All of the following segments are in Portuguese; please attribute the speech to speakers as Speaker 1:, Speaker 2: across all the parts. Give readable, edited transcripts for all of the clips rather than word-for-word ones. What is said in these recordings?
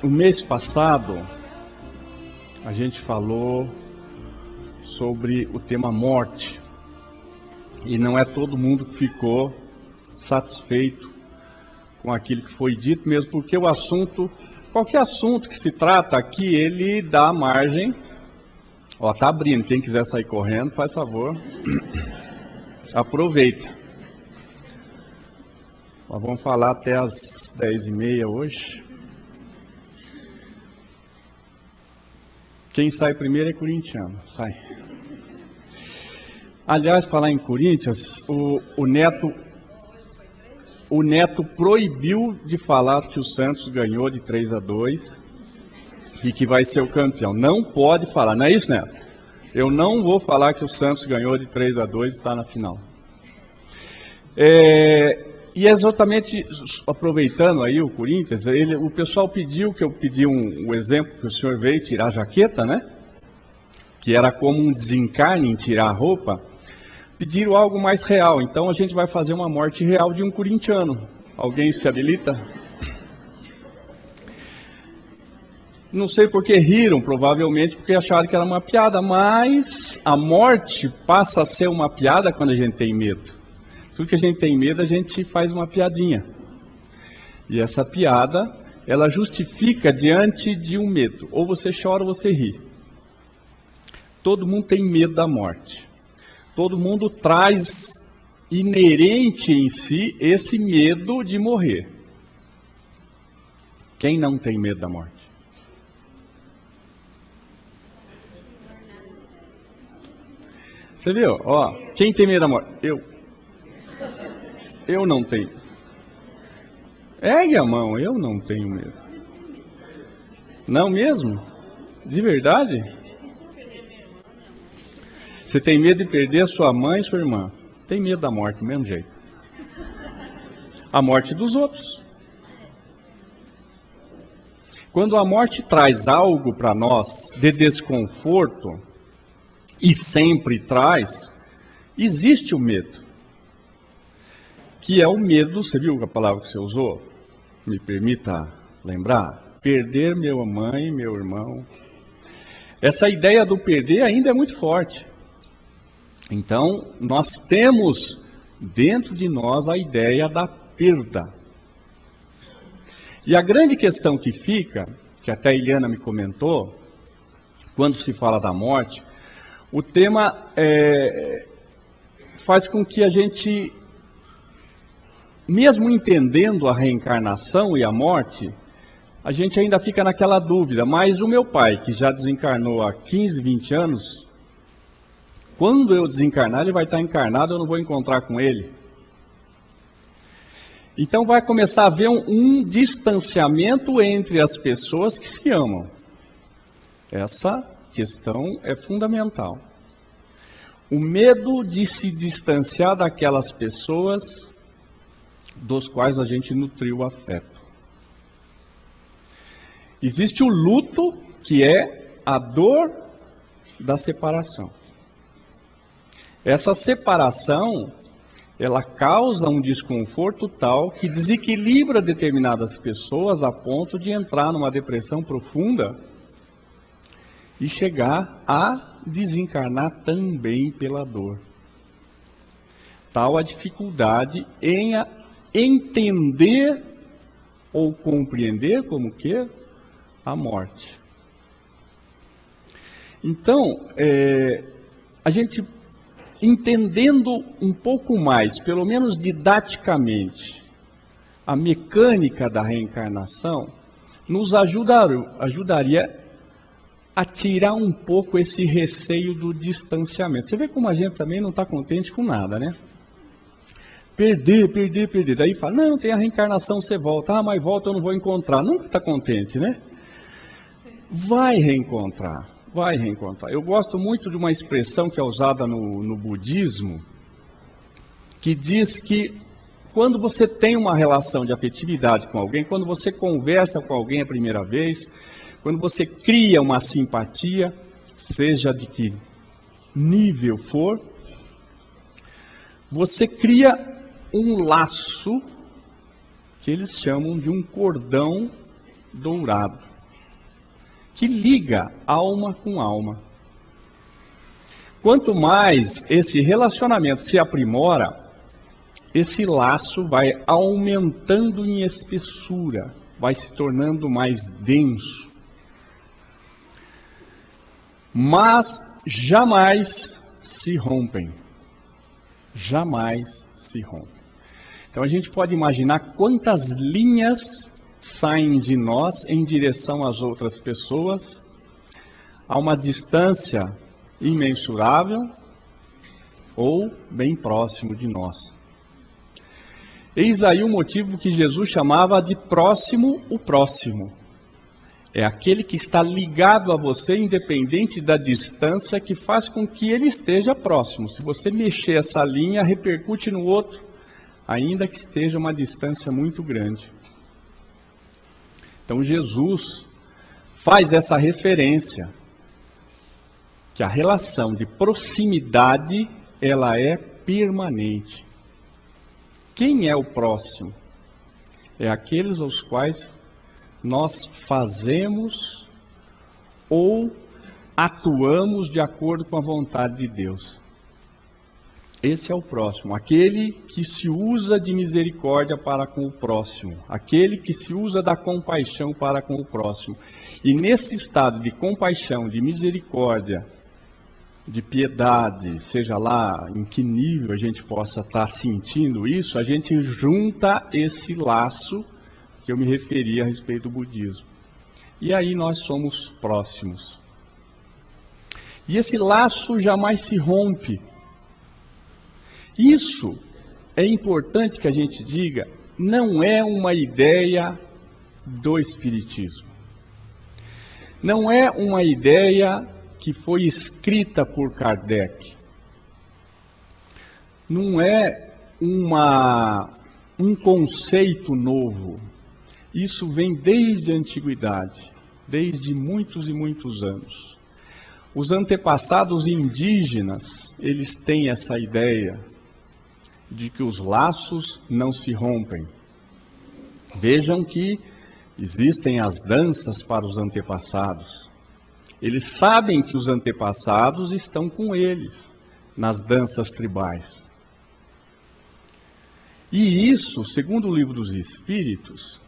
Speaker 1: O mês passado a gente falou sobre o tema morte e não é todo mundo que ficou satisfeito com aquilo que foi dito, mesmo porque o assunto, qualquer assunto que se trata aqui, ele dá margem. Ó, tá abrindo, quem quiser sair correndo, faz favor, aproveita. Nós vamos falar até as 10h30 hoje. Quem sai primeiro é corintiano, sai. Aliás, falar em Corinthians, o Neto proibiu de falar que o Santos ganhou de 3-2 e que vai ser o campeão. Não pode falar, não é isso, Neto? Eu não vou falar que o Santos ganhou de 3-2 e está na final. E exatamente, aproveitando aí o Corinthians, o pessoal pediu que eu pedi um exemplo que o senhor veio tirar a jaqueta, né? Que era como um desencarne em tirar a roupa. Pediram algo mais real, então a gente vai fazer uma morte real de um corintiano. Alguém se habilita? Não sei por que riram, provavelmente porque acharam que era uma piada, mas a morte passa a ser uma piada quando a gente tem medo. Tudo que a gente tem medo, a gente faz uma piadinha. E essa piada, ela justifica diante de um medo. Ou você chora ou você ri. Todo mundo tem medo da morte. Todo mundo traz inerente em si esse medo de morrer. Quem não tem medo da morte? Você viu? Ó, quem tem medo da morte? Eu não tenho. Ergue a mão, eu não tenho medo. Não mesmo? De verdade? Você tem medo de perder a sua mãe e sua irmã. Tem medo da morte do mesmo jeito. A morte dos outros. Quando a morte traz algo para nós de desconforto, e sempre traz, existe o medo. Que é o medo, você viu a palavra que você usou? Me permita lembrar? Perder minha mãe, meu irmão. Essa ideia do perder ainda é muito forte. Então, nós temos dentro de nós a ideia da perda. E a grande questão que fica, que até a Eliana me comentou, quando se fala da morte, o tema faz com que a gente, mesmo entendendo a reencarnação e a morte, a gente ainda fica naquela dúvida. Mas o meu pai, que já desencarnou há 15, 20 anos, quando eu desencarnar, ele vai estar encarnado, eu não vou encontrar com ele. Então vai começar a haver um distanciamento entre as pessoas que se amam. Essa questão é fundamental. O medo de se distanciar daquelas pessoas dos quais a gente nutriu o afeto. Existe o luto, que é a dor da separação. Essa separação, ela causa um desconforto tal que desequilibra determinadas pessoas a ponto de entrar numa depressão profunda e chegar a desencarnar também pela dor. Tal a dificuldade em entender ou compreender como que a morte. Então, a gente entendendo um pouco mais, pelo menos didaticamente, a mecânica da reencarnação, nos ajudaria a tirar um pouco esse receio do distanciamento. Você vê como a gente também não está contente com nada, né? Perder. Daí fala, não, tem a reencarnação, você volta. Ah, mas volta, eu não vou encontrar. Nunca está contente, né? Vai reencontrar. Eu gosto muito de uma expressão que é usada no budismo, que diz que quando você tem uma relação de afetividade com alguém, quando você conversa com alguém a primeira vez, quando você cria uma simpatia, seja de que nível for, você cria um laço que eles chamam de um cordão dourado, que liga alma com alma. Quanto mais esse relacionamento se aprimora, esse laço vai aumentando em espessura, vai se tornando mais denso. Mas jamais se rompem. Jamais se rompem. Então a gente pode imaginar quantas linhas saem de nós em direção às outras pessoas, a uma distância imensurável ou bem próximo de nós. Eis aí o motivo que Jesus chamava de próximo o próximo. É aquele que está ligado a você, independente da distância, que faz com que ele esteja próximo. Se você mexer essa linha, repercute no outro, ainda que esteja uma distância muito grande. Então Jesus faz essa referência, que a relação de proximidade, ela é permanente. Quem é o próximo? É aqueles aos quais nós fazemos ou atuamos de acordo com a vontade de Deus. Esse é o próximo, aquele que se usa de misericórdia para com o próximo, aquele que se usa da compaixão para com o próximo. E nesse estado de compaixão, de misericórdia, de piedade, seja lá em que nível a gente possa estar sentindo isso, a gente junta esse laço que eu me referi a respeito do budismo. E aí nós somos próximos. E esse laço jamais se rompe. Isso é importante que a gente diga, não é uma ideia do Espiritismo. Não é uma ideia que foi escrita por Kardec. Não é um conceito novo. Isso vem desde a antiguidade, desde muitos e muitos anos. Os antepassados indígenas, eles têm essa ideia de que os laços não se rompem. Vejam que existem as danças para os antepassados. Eles sabem que os antepassados estão com eles nas danças tribais. E isso, segundo o Livro dos Espíritos,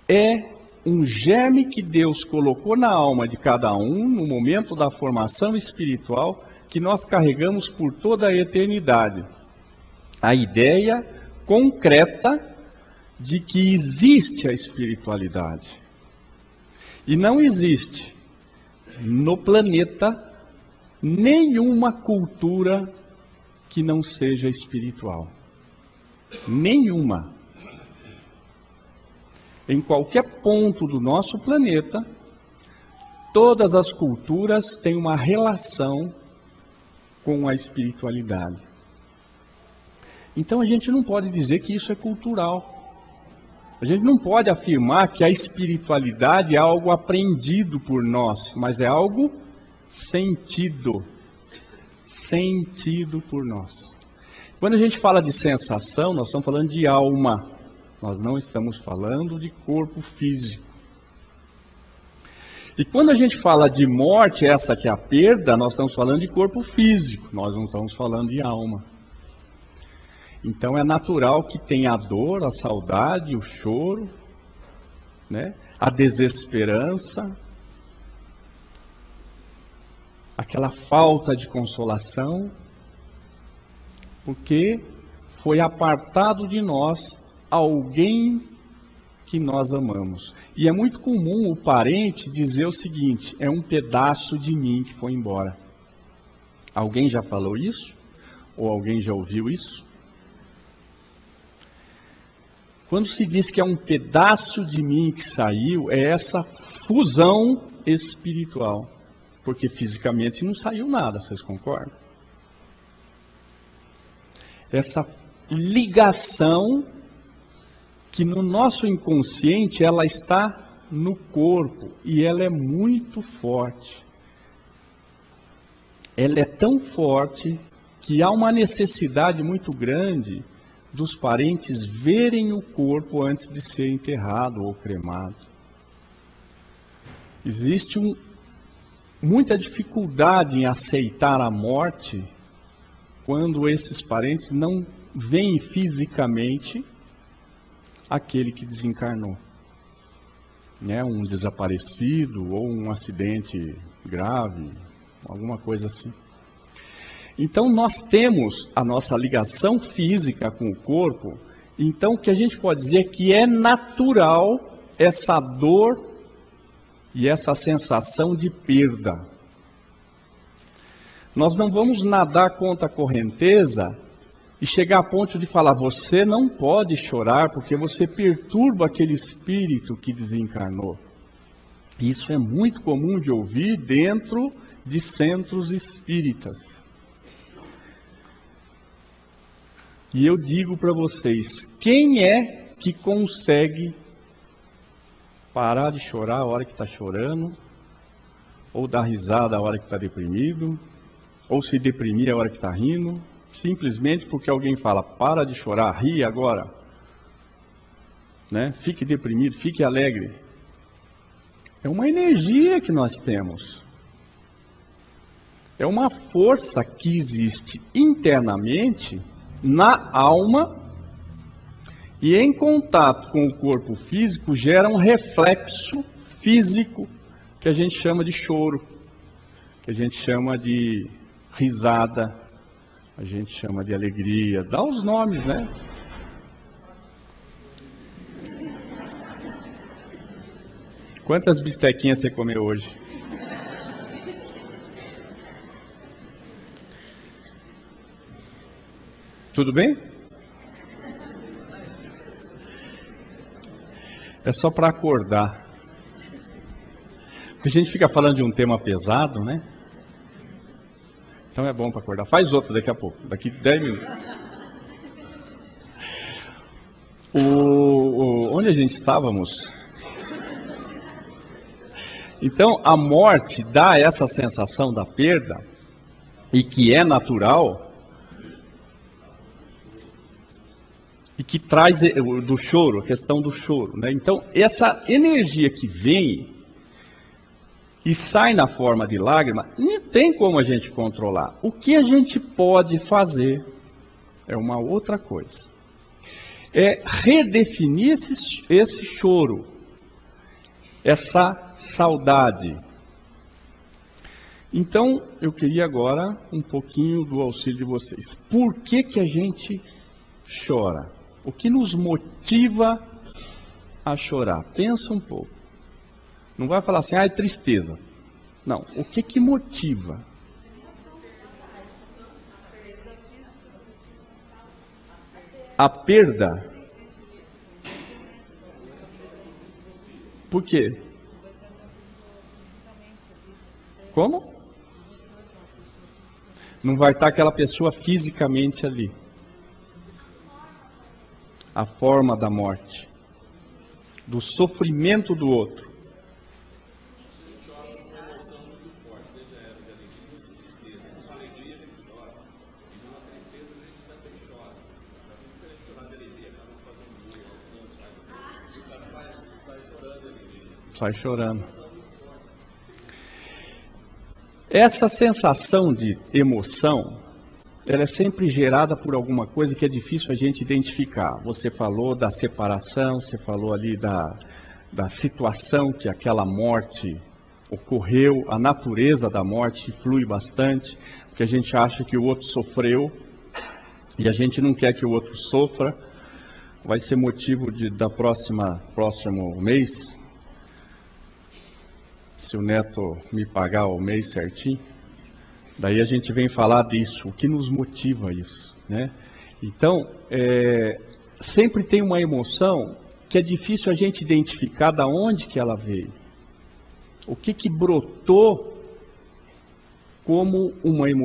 Speaker 1: é um germe que Deus colocou na alma de cada um no momento da formação espiritual, que nós carregamos por toda a eternidade. A ideia concreta de que existe a espiritualidade. E não existe no planeta nenhuma cultura que não seja espiritual. Nenhuma. Em qualquer ponto do nosso planeta, todas as culturas têm uma relação com a espiritualidade. Então a gente não pode dizer que isso é cultural. A gente não pode afirmar que a espiritualidade é algo aprendido por nós, mas é algo sentido. Sentido por nós. Quando a gente fala de sensação, nós estamos falando de alma. Nós não estamos falando de corpo físico. E quando a gente fala de morte, essa que é a perda, nós estamos falando de corpo físico. Nós não estamos falando de alma. Então é natural que tenha a dor, a saudade, o choro, né? A desesperança, aquela falta de consolação, porque foi apartado de nós alguém que nós amamos. E é muito comum o parente dizer o seguinte: é um pedaço de mim que foi embora. Alguém já falou isso? Ou alguém já ouviu isso? Quando se diz que é um pedaço de mim que saiu, é essa fusão espiritual. Porque fisicamente não saiu nada, vocês concordam? Essa ligação que no nosso inconsciente ela está no corpo e ela é muito forte. Ela é tão forte que há uma necessidade muito grande dos parentes verem o corpo antes de ser enterrado ou cremado. Existe muita dificuldade em aceitar a morte quando esses parentes não veem fisicamente aquele que desencarnou. Né? Um desaparecido ou um acidente grave, alguma coisa assim. Então nós temos a nossa ligação física com o corpo, então o que a gente pode dizer é que é natural essa dor e essa sensação de perda. Nós não vamos nadar contra a correnteza e chegar a ponto de falar, você não pode chorar porque você perturba aquele espírito que desencarnou. Isso é muito comum de ouvir dentro de centros espíritas. E eu digo para vocês, quem é que consegue parar de chorar a hora que está chorando, ou dar risada a hora que está deprimido, ou se deprimir a hora que está rindo, simplesmente porque alguém fala, para de chorar, ri agora, né? Fique deprimido, fique alegre. É uma energia que nós temos. É uma força que existe internamente na alma e em contato com o corpo físico gera um reflexo físico que a gente chama de choro, que a gente chama de risada, a gente chama de alegria, dá os nomes, né? Quantas bistequinhas você comeu hoje? Tudo bem? É só para acordar. Porque a gente fica falando de um tema pesado, né? Então é bom para acordar. Faz outro daqui a pouco, daqui 10 minutos. Onde a gente estávamos? Então, a morte dá essa sensação da perda, e que é natural, e que traz do choro, a questão do choro, né? Então, essa energia que vem e sai na forma de lágrima, não tem como a gente controlar. O que a gente pode fazer é uma outra coisa. É redefinir esse choro, essa saudade. Então, eu queria agora um pouquinho do auxílio de vocês. Por que que a gente chora? O que nos motiva a chorar? Pensa um pouco. Não vai falar assim, é tristeza. Não, o que que motiva? A perda. Por quê? Como? Não vai estar aquela pessoa fisicamente ali. A forma da morte, do sofrimento do outro. Sai chorando. Essa sensação de emoção, ela é sempre gerada por alguma coisa que é difícil a gente identificar. Você falou da separação, você falou ali da situação que aquela morte ocorreu, a natureza da morte flui bastante, porque a gente acha que o outro sofreu e a gente não quer que o outro sofra. Vai ser motivo da próximo mês, se o Neto me pagar o mês certinho. Daí a gente vem falar disso, o que nos motiva isso, né? Então, sempre tem uma emoção que é difícil a gente identificar de onde que ela veio. O que que brotou como uma emoção.